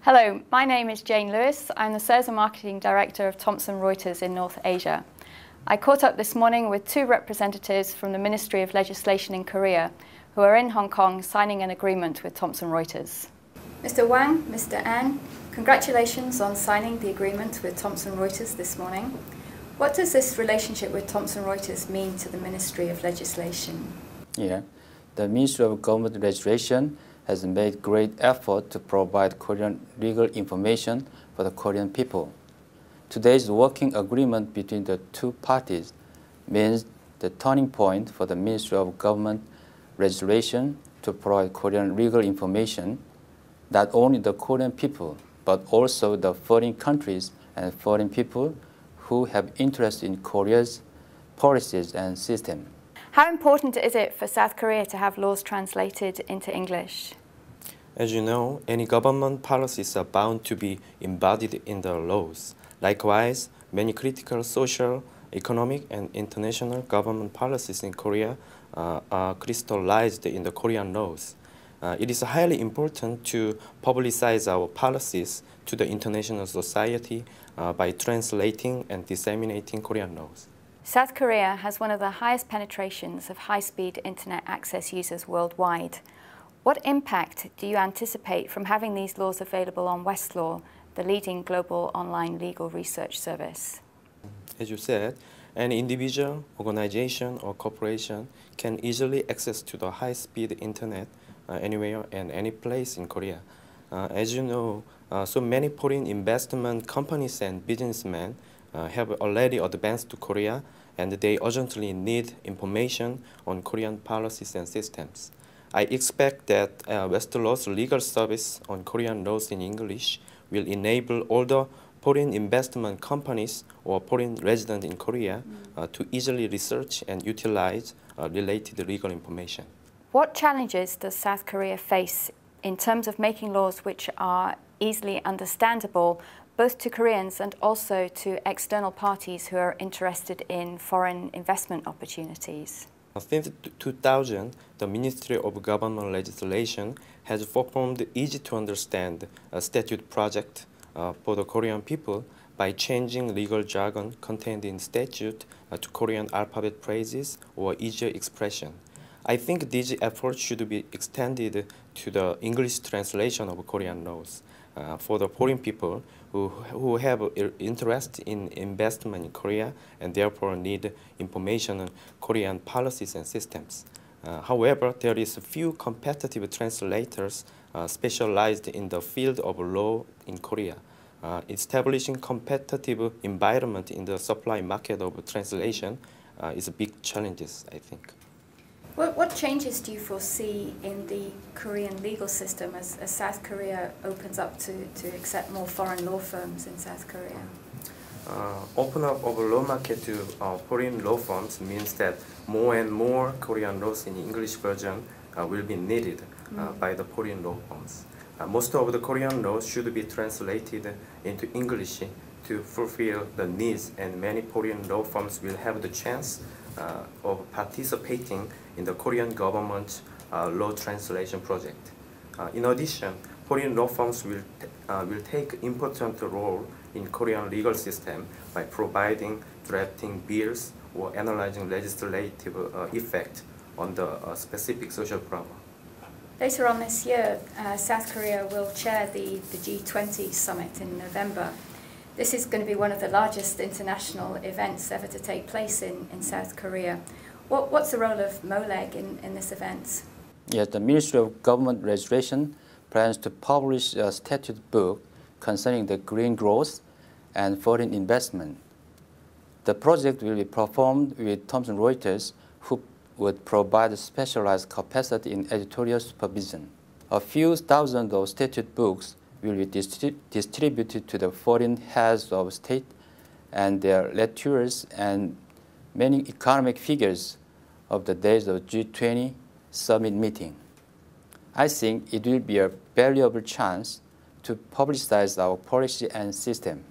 Hello, my name is Jane Lewis. I'm the Sales and Marketing Director of Thomson Reuters in North Asia. I caught up this morning with two representatives from the Ministry of Legislation in Korea who are in Hong Kong signing an agreement with Thomson Reuters. Mr. Hwang, Mr. An, congratulations on signing the agreement with Thomson Reuters this morning. What does this relationship with Thomson Reuters mean to the Ministry of Legislation? The Ministry of Government Legislation has made great effort to provide Korean legal information for the Korean people. Today's working agreement between the two parties means the turning point for the Ministry of Government Legislation to provide Korean legal information, not only the Korean people, but also the foreign countries and foreign people who have interest in Korea's policies and system. How important is it for South Korea to have laws translated into English? As you know, any government policies are bound to be embodied in the laws. Likewise, many critical social, economic, and international government policies in Korea are crystallized in the Korean laws. It is highly important to publicize our policies to the international society by translating and disseminating Korean laws. South Korea has one of the highest penetrations of high-speed internet access users worldwide. What impact do you anticipate from having these laws available on Westlaw, the leading global online legal research service? As you said, any individual, organization, or corporation can easily access to the high-speed internet anywhere and any place in Korea. As you know, so many foreign investment companies and businessmen have already advanced to Korea, and they urgently need information on Korean policies and systems. I expect that Westlaw's legal service on Korean laws in English will enable all the foreign investment companies or foreign residents in Korea to easily research and utilize related legal information. What challenges does South Korea face in terms of making laws which are easily understandable both to Koreans and also to external parties who are interested in foreign investment opportunities? Since 2000, the Ministry of Government Legislation has performed easy-to-understand statute project for the Korean people by changing legal jargon contained in statute to Korean alphabet phrases or easier expression. I think these efforts should be extended to the English translation of Korean laws for the foreign people who have interest in investment in Korea and therefore need information on Korean policies and systems. However, there is few competitive translators specialized in the field of law in Korea. Establishing competitive environment in the supply market of translation is a big challenge, I think. What changes do you foresee in the Korean legal system as South Korea opens up to accept more foreign law firms in South Korea? Open up of a law market to foreign law firms means that more and more Korean laws in English version will be needed by the foreign law firms. Most of the Korean laws should be translated into English to fulfill the needs, and many foreign law firms will have the chance of participating in the Korean government law translation project. In addition, foreign law firms will take important role in Korean legal system by providing drafting bills or analyzing legislative effect on the specific social problem. Later on this year, South Korea will chair the G20 Summit in November. This is going to be one of the largest international events ever to take place in South Korea. What's the role of MOLEG in this event? Yes, the Ministry of Government Legislation plans to publish a statute book concerning the green growth and foreign investment. The project will be performed with Thomson Reuters, who would provide specialized capacity in editorial supervision. A few thousand of statute books will be distributed to the foreign heads of state and their lecturers and many economic figures of the days of G20 Summit meeting. I think it will be a valuable chance to publicize our policy and system.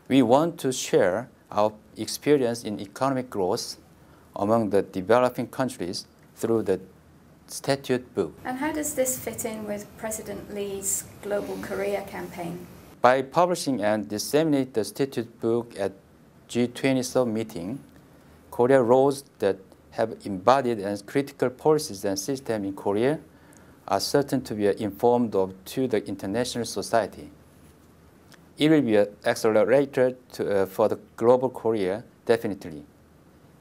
We want to share our experience in economic growth among the developing countries through the statute book. And how does this fit in with President Lee's Global Korea campaign? By publishing and disseminating the statute book at G20 Summit meeting, Korea laws that have embodied and critical policies and systems in Korea are certain to be informed of to the international society. It will be an accelerator for the global Korea, definitely.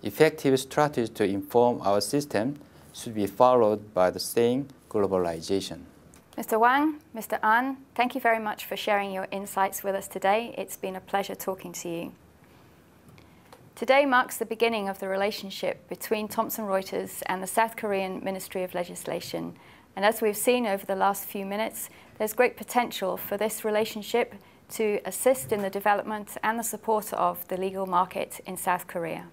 Effective strategies to inform our system should be followed by the same globalization. Mr. Hwang, Mr. An, thank you very much for sharing your insights with us today. It's been a pleasure talking to you. Today marks the beginning of the relationship between Thomson Reuters and the South Korean Ministry of Legislation. And as we've seen over the last few minutes, there's great potential for this relationship to assist in the development and the support of the legal market in South Korea.